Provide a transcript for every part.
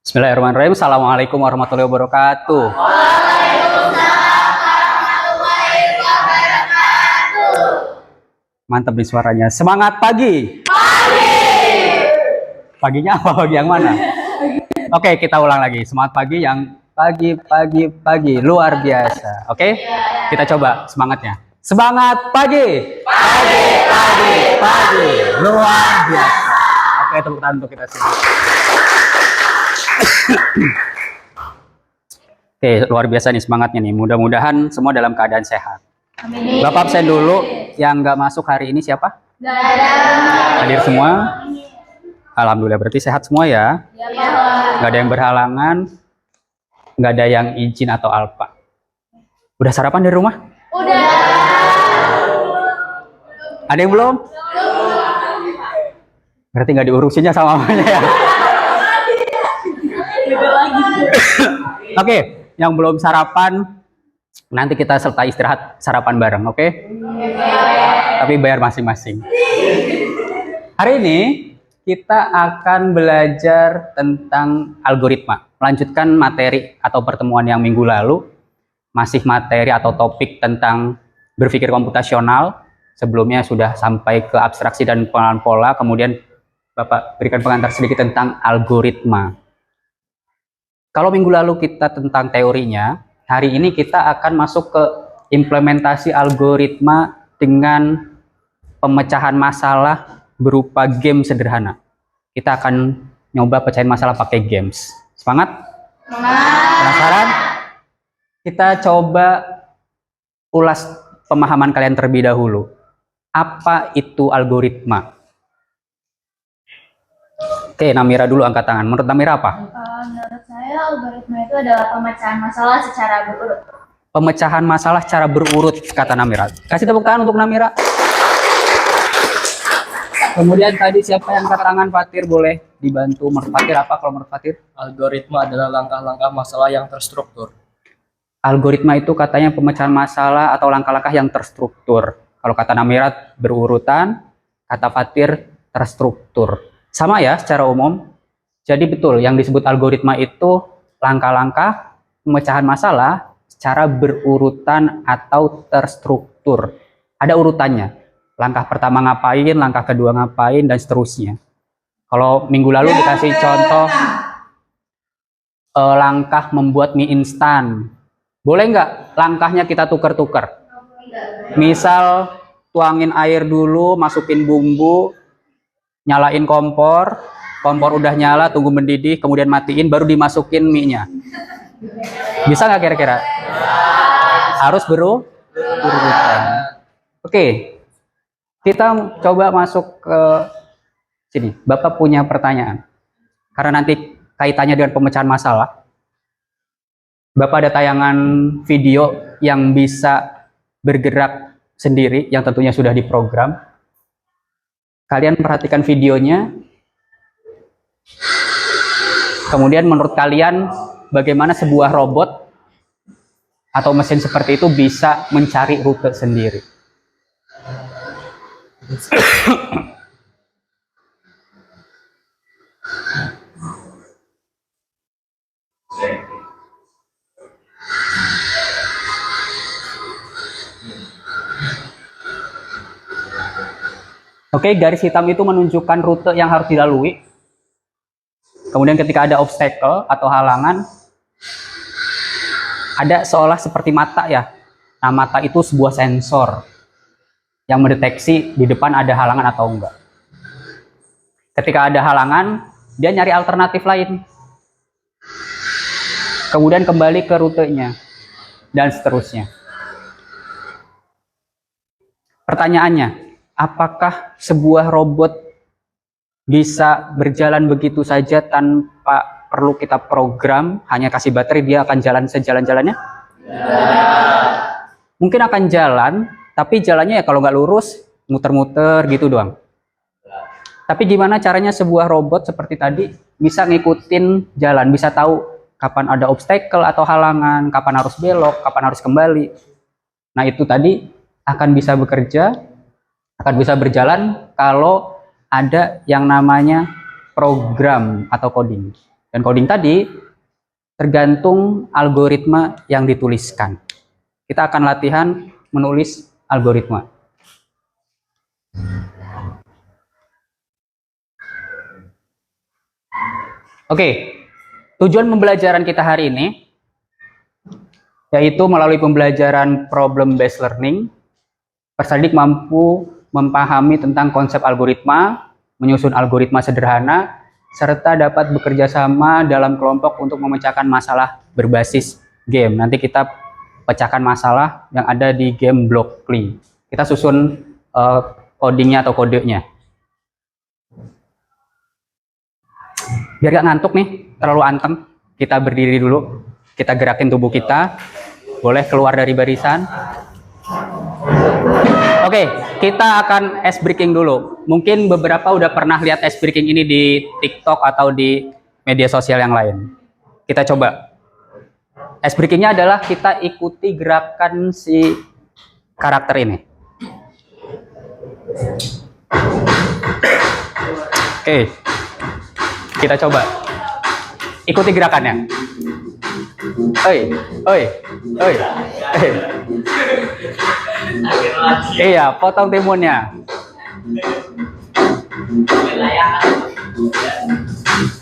Bismillahirrahmanirrahim. Assalamualaikum warahmatullahi wabarakatuh. Mantap nih suaranya. Semangat pagi. Paginya apa? Pagi yang mana? Oke, kita ulang lagi. Semangat pagi yang pagi. Luar biasa. Oke? Kita coba semangatnya. Semangat pagi. Pagi. Luar biasa. Oke, tepuk tangan untuk kita semua. Oke, luar biasa nih semangatnya nih. Mudah-mudahan semua dalam keadaan sehat. Amin. Bapak absen dulu. Yang nggak masuk hari ini siapa? Gak ada. Hadir semua. Alhamdulillah, berarti sehat semua ya. Ya, Pak. Nggak ada yang berhalangan. Nggak ada yang izin atau alpa. Udah sarapan dari rumah? Udah. Ada yang belum? Berarti nggak diurusinnya sama mamanya ya. Oke, yang belum sarapan, nanti kita serta istirahat sarapan bareng, oke? Tapi bayar masing-masing. Hari ini kita akan belajar tentang algoritma. Melanjutkan materi atau pertemuan yang minggu lalu. Masih materi atau topik tentang berpikir komputasional. Sebelumnya sudah sampai ke abstraksi dan pengenalan pola. Kemudian Bapak berikan pengantar sedikit tentang algoritma. Kalau minggu lalu kita tentang teorinya, hari ini kita akan masuk ke implementasi algoritma dengan pemecahan masalah berupa game sederhana. Kita akan nyoba pecahin masalah pakai games. Semangat? Penasaran? Kita coba ulas pemahaman kalian terlebih dahulu. Apa itu algoritma? Oke, Namira dulu angkat tangan. Menurut Namira apa? Menurut saya algoritma itu adalah pemecahan masalah secara berurut. Pemecahan masalah secara berurut, kata Namira. Kasih tepuk tangan untuk Namira. Kemudian tadi siapa yang angkat tangan? Fatir, boleh dibantu. Menurut Fatir apa kalau menurut Fatir? Algoritma adalah langkah-langkah masalah yang terstruktur. Algoritma itu katanya pemecahan masalah atau langkah-langkah yang terstruktur. Kalau kata Namira berurutan, kata Fatir terstruktur. Sama ya secara umum. Jadi betul yang disebut algoritma itu langkah-langkah pemecahan masalah secara berurutan atau terstruktur. Ada urutannya. Langkah pertama ngapain, langkah kedua ngapain, dan seterusnya. Kalau minggu lalu dikasih contoh langkah membuat mie instan. Boleh nggak langkahnya kita tuker-tuker? Misal tuangin air dulu, masukin bumbu, nyalain kompor udah nyala, tunggu mendidih, kemudian matiin, baru dimasukin mie-nya. Bisa nggak kira-kira? Harus berurutan. Oke, kita coba masuk ke sini. Bapak punya pertanyaan. Karena nanti kaitannya dengan pemecahan masalah. Bapak ada tayangan video yang bisa bergerak sendiri, yang tentunya sudah diprogram. Kalian perhatikan videonya. Kemudian menurut kalian bagaimana sebuah robot atau mesin seperti itu bisa mencari rute sendiri? Oke, garis hitam itu menunjukkan rute yang harus dilalui. Kemudian ketika ada obstacle atau halangan, ada seolah seperti mata ya. Nah, mata itu sebuah sensor yang mendeteksi di depan ada halangan atau enggak. Ketika ada halangan, dia nyari alternatif lain. Kemudian kembali ke rutenya, dan seterusnya. Pertanyaannya, apakah sebuah robot bisa berjalan begitu saja tanpa perlu kita program, hanya kasih baterai dia akan jalan sejalan-jalannya? Mungkin akan jalan, tapi jalannya ya kalau nggak lurus, muter-muter gitu doang. Tapi gimana caranya sebuah robot seperti tadi bisa ngikutin jalan, bisa tahu kapan ada obstacle atau halangan, kapan harus belok, kapan harus kembali. Nah itu tadi akan bisa bekerja, akan bisa berjalan kalau ada yang namanya program atau coding. Dan coding tadi tergantung algoritma yang dituliskan. Kita akan latihan menulis algoritma. Oke, tujuan pembelajaran kita hari ini yaitu melalui pembelajaran problem based learning, peserta didik mampu memahami tentang konsep algoritma, menyusun algoritma sederhana, serta dapat bekerja sama dalam kelompok untuk memecahkan masalah berbasis game. Nanti kita pecahkan masalah yang ada di game Blockly. Kita susun codingnya atau kodenya. Biar gak ngantuk nih, terlalu anteng, kita berdiri dulu, kita gerakin tubuh kita, boleh keluar dari barisan. Oke, kita akan ice breaking dulu. Mungkin beberapa udah pernah lihat ice breaking ini di TikTok atau di media sosial yang lain. Kita coba. Ice breakingnya adalah kita ikuti gerakan si karakter ini. Oke, kita coba. Ikuti gerakannya. Oi, oi, oi, oi. Iya, potong timunnya.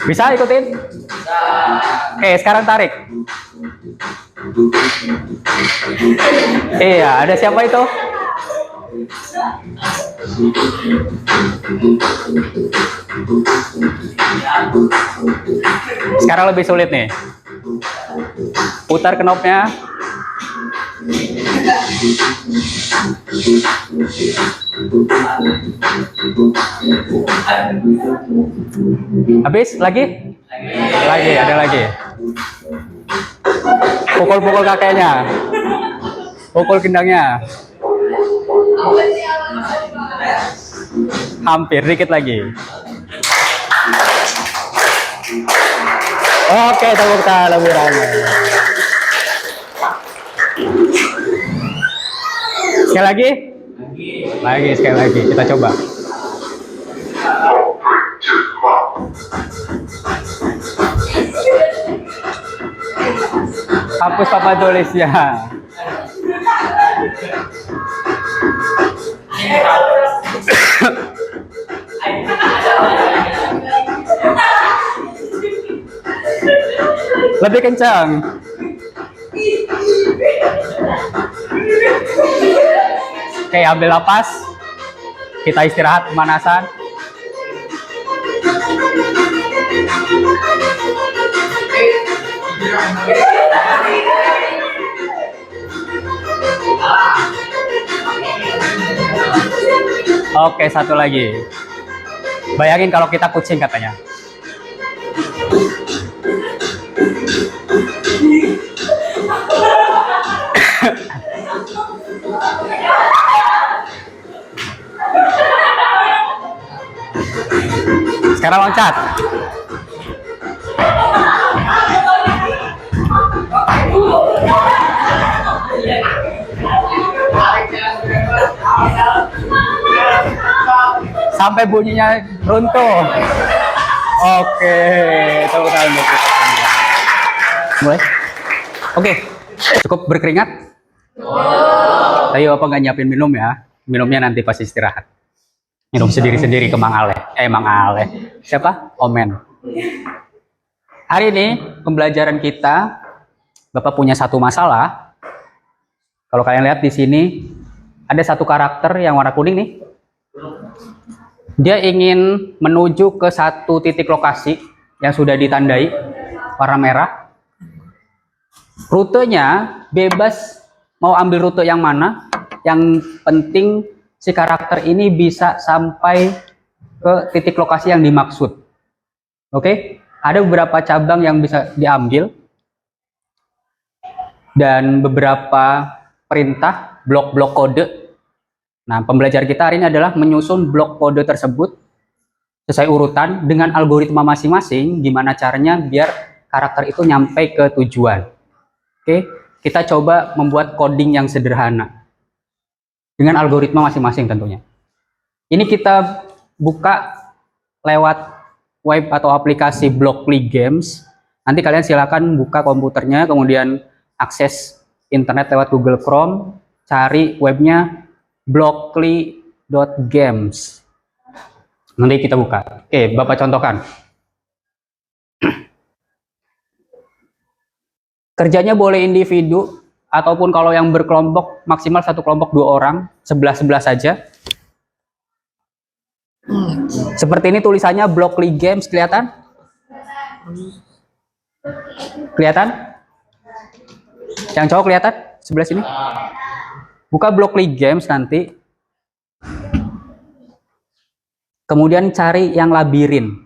Bisa ikutin? Oke, sekarang tarik. Iya, ada siapa itu? Sekarang lebih sulit nih. Putar knopnya. Habis lagi? Lagi, ada lagi. Pukul-pukul kakeknya. Pukul gendangnya. Hampir, dikit lagi. Oke, tepuk tangan lebih ramai. Sekali lagi? Lagi, sekali lagi. Kita coba. Hapus papan tulisnya. Lebih kencang. Oke, ambil napas. Kita istirahat pemanasan. Oke, satu lagi. Bayangin kalau kita kucing katanya. Sekarang loncat. Sampai bunyinya runtuh. Oke, tepuk tangan untuk kita semua. Mulai. Oke, cukup berkeringat. Ayo, apa nggak nyiapin minum ya? Minumnya nanti pas istirahat. Minum sendiri-sendiri ke Mang Ale. Mang Ale. Siapa? Omen. Hari ini pembelajaran kita, Bapak punya satu masalah. Kalau kalian lihat di sini ada satu karakter yang warna kuning nih. Dia ingin menuju ke satu titik lokasi yang sudah ditandai warna merah. Rutenya bebas mau ambil rute yang mana. Yang penting si karakter ini bisa sampai ke titik lokasi yang dimaksud. Oke? Ada beberapa cabang yang bisa diambil. Dan beberapa perintah, blok-blok kode. Nah, pembelajaran kita hari ini adalah menyusun blok kode tersebut sesuai urutan dengan algoritma masing-masing, gimana caranya biar karakter itu nyampe ke tujuan. Oke, kita coba membuat coding yang sederhana dengan algoritma masing-masing tentunya. Ini kita buka lewat web atau aplikasi Blockly Games, nanti kalian silakan buka komputernya, kemudian akses internet lewat Google Chrome, cari webnya blockly.games. Nanti kita buka. Oke, Bapak contohkan. Kerjanya boleh individu, ataupun kalau yang berkelompok, maksimal satu kelompok 2 orang, 11-11 saja. Seperti ini tulisannya Blockly Games, kelihatan? Kelihatan? Yang cowok kelihatan? Sebelah sini. Buka Blockly Games nanti. Kemudian cari yang labirin.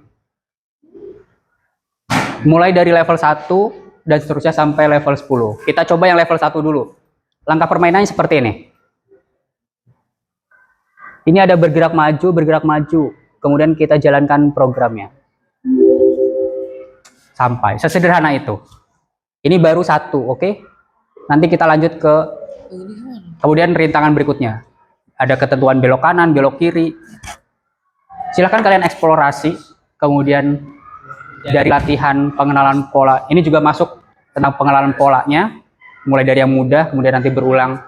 Mulai dari level 1 dan seterusnya sampai level 10. Kita coba yang level 1 dulu. Langkah permainannya seperti ini. Ini ada bergerak maju. Kemudian kita jalankan programnya. Sampai. Sesederhana itu. Ini baru 1, oke? Nanti kita lanjut ke kemudian rintangan berikutnya. Ada ketentuan belok kanan, belok kiri. Silahkan kalian eksplorasi. Kemudian dari latihan pengenalan pola, ini juga masuk tentang pengenalan polanya, mulai dari yang mudah, kemudian nanti berulang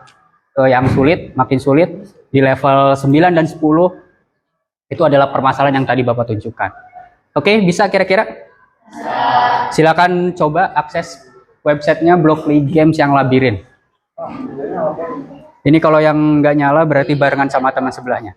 ke yang sulit, makin sulit. Di level 9 dan 10, itu adalah permasalahan yang tadi Bapak tunjukkan. Oke, bisa kira-kira? Silakan coba akses websitenya Blockly Games yang labirin. Ini kalau yang nggak nyala berarti barengan sama teman sebelahnya.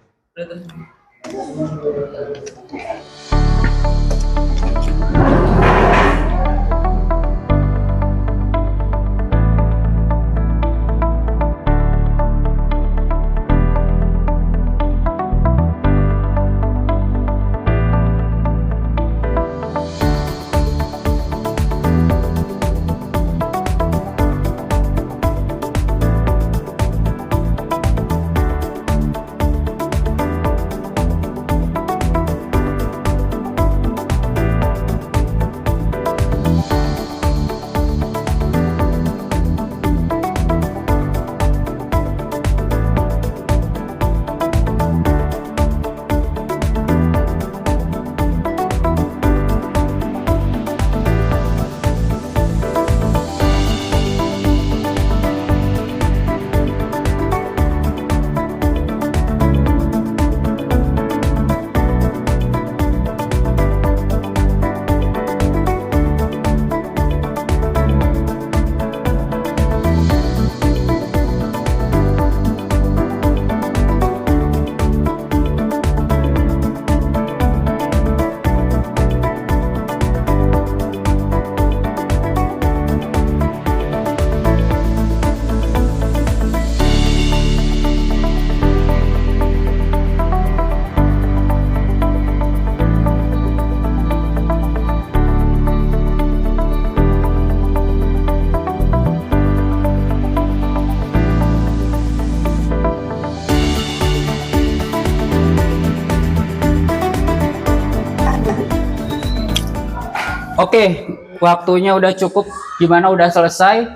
Oke, waktunya udah cukup. Gimana, udah selesai?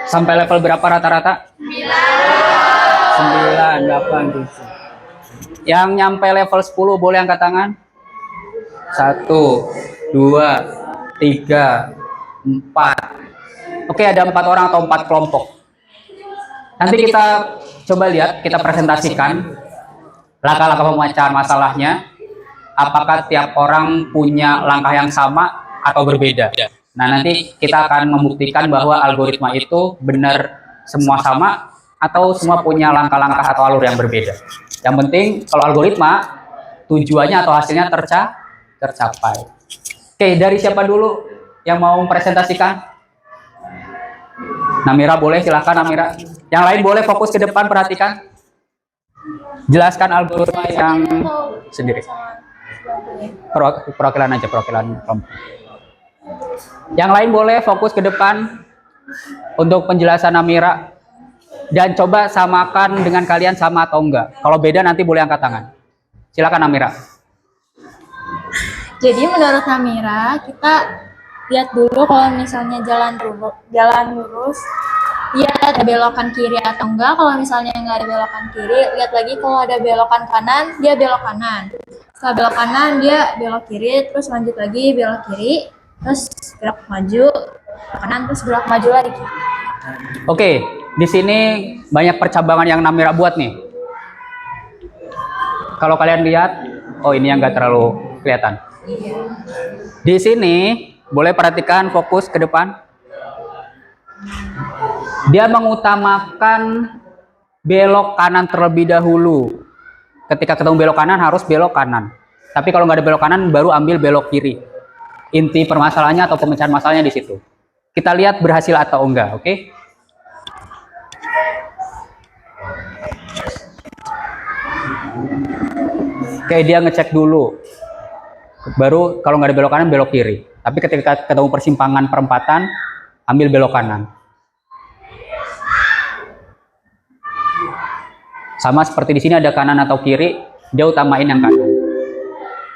Sampai level berapa rata-rata? 9, 8, 7. Yang nyampe level 10 boleh angkat tangan. 1, 2, 3, 4. Oke, ada 4 orang atau 4 kelompok. Nanti kita coba lihat, kita presentasikan langkah-langkah pemecahan masalahnya. Apakah tiap orang punya langkah yang sama atau berbeda? Nah, nanti kita akan membuktikan bahwa algoritma itu benar semua sama atau semua punya langkah-langkah atau alur yang berbeda. Yang penting kalau algoritma tujuannya atau hasilnya tercapai. Oke, dari siapa dulu yang mau mempresentasikan? Namira boleh, silahkan Namira. Yang lain boleh fokus ke depan, perhatikan. Jelaskan algoritma yang sendiri. Perwakilan aja, perwakilan kelompok. Yang lain boleh fokus ke depan untuk penjelasan Namira. Dan coba samakan dengan kalian sama atau enggak. Kalau beda nanti boleh angkat tangan. Silakan Namira. Jadi menurut Namira, kita lihat dulu kalau misalnya jalan lurus Lihat ada belokan kiri atau enggak. Kalau misalnya nggak ada belokan kiri, lihat lagi kalau ada belokan kanan, dia belok kanan. Setelah belok kanan, dia belok kiri, terus lanjut lagi belok kiri, terus belok maju, belok kanan, terus belok maju lagi. Oke, di sini banyak percabangan yang Namira buat nih. Kalau kalian lihat, oh ini yang nggak terlalu kelihatan. Di sini boleh perhatikan fokus ke depan. Dia mengutamakan belok kanan terlebih dahulu. Ketika ketemu belok kanan harus belok kanan. Tapi kalau nggak ada belok kanan baru ambil belok kiri. Inti permasalahannya atau pemecahan masalahnya di situ. Kita lihat berhasil atau enggak, oke? Oke, dia ngecek dulu. Baru kalau nggak ada belok kanan belok kiri. Tapi ketika ketemu persimpangan perempatan ambil belok kanan. Sama seperti di sini ada kanan atau kiri, dia utamain yang kanan.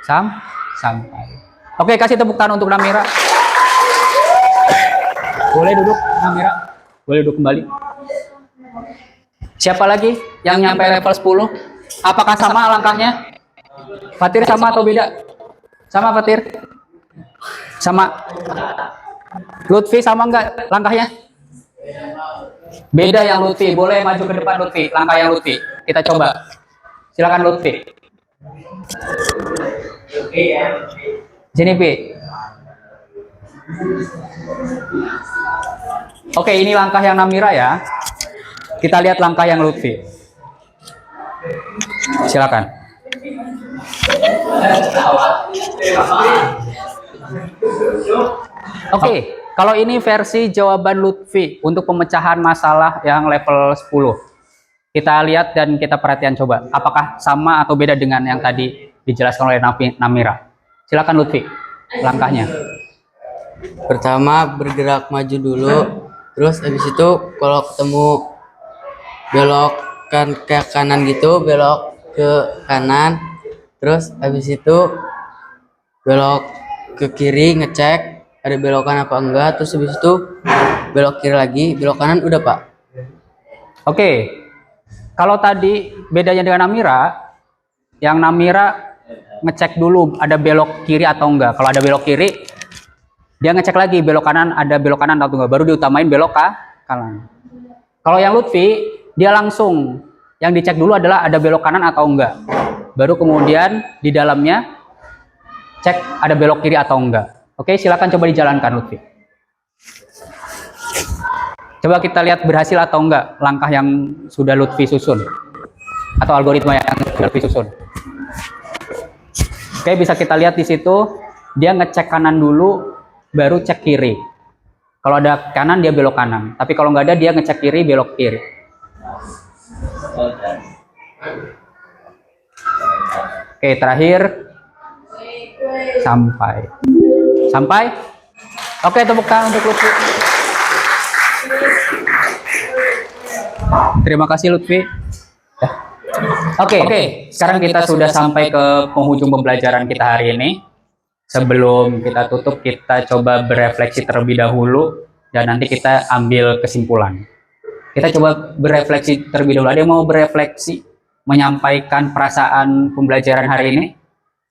Sampai. Oke, kasih tepuk tangan untuk Namira. Boleh duduk, Namira. Boleh duduk kembali. Siapa lagi yang nyampe level 10? Apakah sama langkahnya? Fatir sama atau beda? Sama Fatir? Sama. Lutfi sama enggak langkahnya? Beda yang Lutfi. Boleh maju ke depan Lutfi. Langkah yang Lutfi. Kita coba. Silakan Lutfi. Sini Pi. Oke, ini langkah yang Namira ya. Kita lihat langkah yang Lutfi. Silakan. Oke, kalau ini versi jawaban Lutfi untuk pemecahan masalah yang level 10. Kita lihat dan kita perhatian coba. Apakah sama atau beda dengan yang tadi dijelaskan oleh Namira? Silakan Lutfi, langkahnya. Pertama bergerak maju dulu, terus habis itu kalau ketemu belok ke kanan gitu, belok ke kanan, terus habis itu belok ke kiri, ngecek ada belokan apa enggak, terus habis itu belok kiri lagi, belok kanan, udah Pak. Oke, kalau tadi bedanya dengan Namira, yang Namira ngecek dulu ada belok kiri atau enggak. Kalau ada belok kiri, dia ngecek lagi belok kanan, ada belok kanan atau enggak, baru diutamain belok ke kanan. Kalau yang Lutfi, dia langsung yang dicek dulu adalah ada belok kanan atau enggak, baru kemudian di dalamnya cek ada belok kiri atau enggak. Oke, silakan coba dijalankan Lutfi. Coba kita lihat berhasil atau enggak langkah yang sudah Lutfi susun atau algoritma yang sudah Lutfi susun. Oke, bisa kita lihat di situ dia ngecek kanan dulu baru cek kiri. Kalau ada kanan dia belok kanan, tapi kalau nggak ada dia ngecek kiri belok kiri. Oke, terakhir sampai. Oke, tepuk tangan untuk Lutfi. Terima kasih Lutfi. Oke, sekarang kita sudah sampai ke penghujung pembelajaran kita hari ini. Sebelum kita tutup, kita coba berefleksi terlebih dahulu dan nanti kita ambil kesimpulan. Kita coba berefleksi terlebih dahulu. Ada yang mau berefleksi, menyampaikan perasaan pembelajaran hari ini?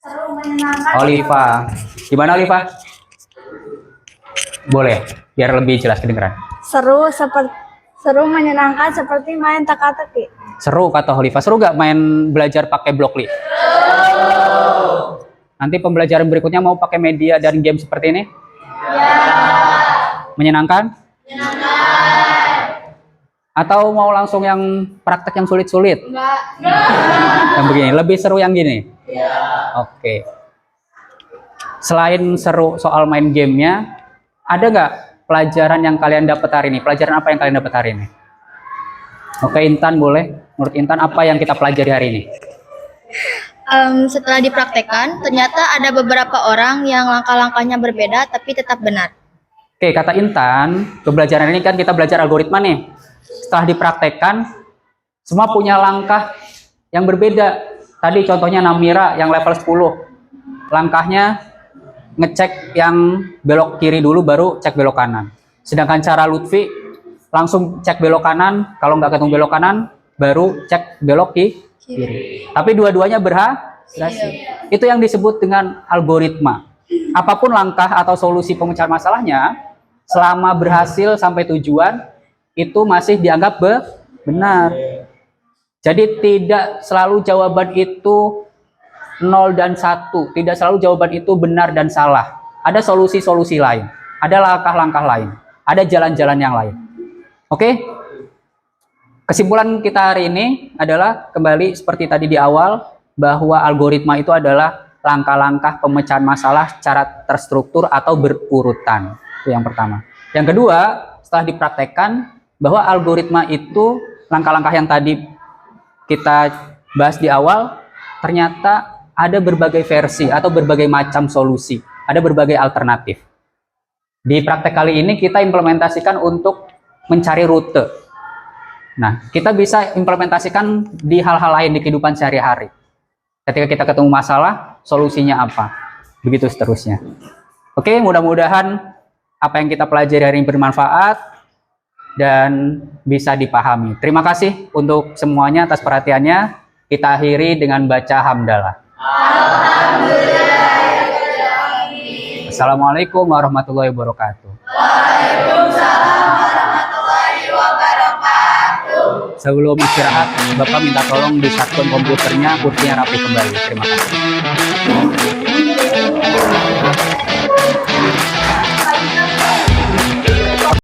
Seru, menyenangkan. Oliva, gimana Oliva? Boleh, biar lebih jelas kedengeran. Seru menyenangkan seperti main teka-teki. Seru kata Oliva. Seru gak main belajar pakai Blockly? Nanti pembelajaran berikutnya mau pakai media dan game seperti ini? Ya. Menyenangkan? Atau mau langsung yang praktek yang sulit-sulit? Enggak. Yang begini, lebih seru yang gini? Ya. Oke. Selain seru soal main gamenya, ada nggak pelajaran yang kalian dapat hari ini? Pelajaran apa yang kalian dapat hari ini? Oke, Intan boleh. Menurut Intan, apa yang kita pelajari hari ini? Setelah dipraktekkan, ternyata ada beberapa orang yang langkah-langkahnya berbeda tapi tetap benar. Oke, kata Intan, pembelajaran ini kan kita belajar algoritma nih. Setelah dipraktekkan, semua punya langkah yang berbeda. Tadi contohnya Namira yang level 10. Langkahnya ngecek yang belok kiri dulu baru cek belok kanan. Sedangkan cara Lutfi, langsung cek belok kanan, kalau nggak ketemu belok kanan, baru cek belok kiri. Tapi dua-duanya berhasil. Itu yang disebut dengan algoritma. Apapun langkah atau solusi pemecahan masalahnya, selama berhasil sampai tujuan, itu masih dianggap benar. Jadi tidak selalu jawaban itu 0 dan 1. Tidak selalu jawaban itu benar dan salah. Ada solusi-solusi lain. Ada langkah-langkah lain. Ada jalan-jalan yang lain. Oke? Kesimpulan kita hari ini adalah kembali seperti tadi di awal, bahwa algoritma itu adalah langkah-langkah pemecahan masalah secara terstruktur atau berurutan. Itu yang pertama. Yang kedua, setelah dipraktekkan bahwa algoritma itu langkah-langkah yang tadi kita bahas di awal, ternyata ada berbagai versi atau berbagai macam solusi, ada berbagai alternatif. Di praktek kali ini kita implementasikan untuk mencari rute. Nah, kita bisa implementasikan di hal-hal lain di kehidupan sehari-hari. Ketika kita ketemu masalah, solusinya apa? Begitu seterusnya. Oke, mudah-mudahan apa yang kita pelajari hari ini bermanfaat dan bisa dipahami. Terima kasih untuk semuanya atas perhatiannya. Kita akhiri dengan baca hamdalah. Assalamualaikum warahmatullahi wabarakatuh. Waalaikumsalam warahmatullahi wabarakatuh. Sebelum istirahat, Bapak minta tolong di-shutdown komputernya, kursinya rapi kembali. Terima kasih.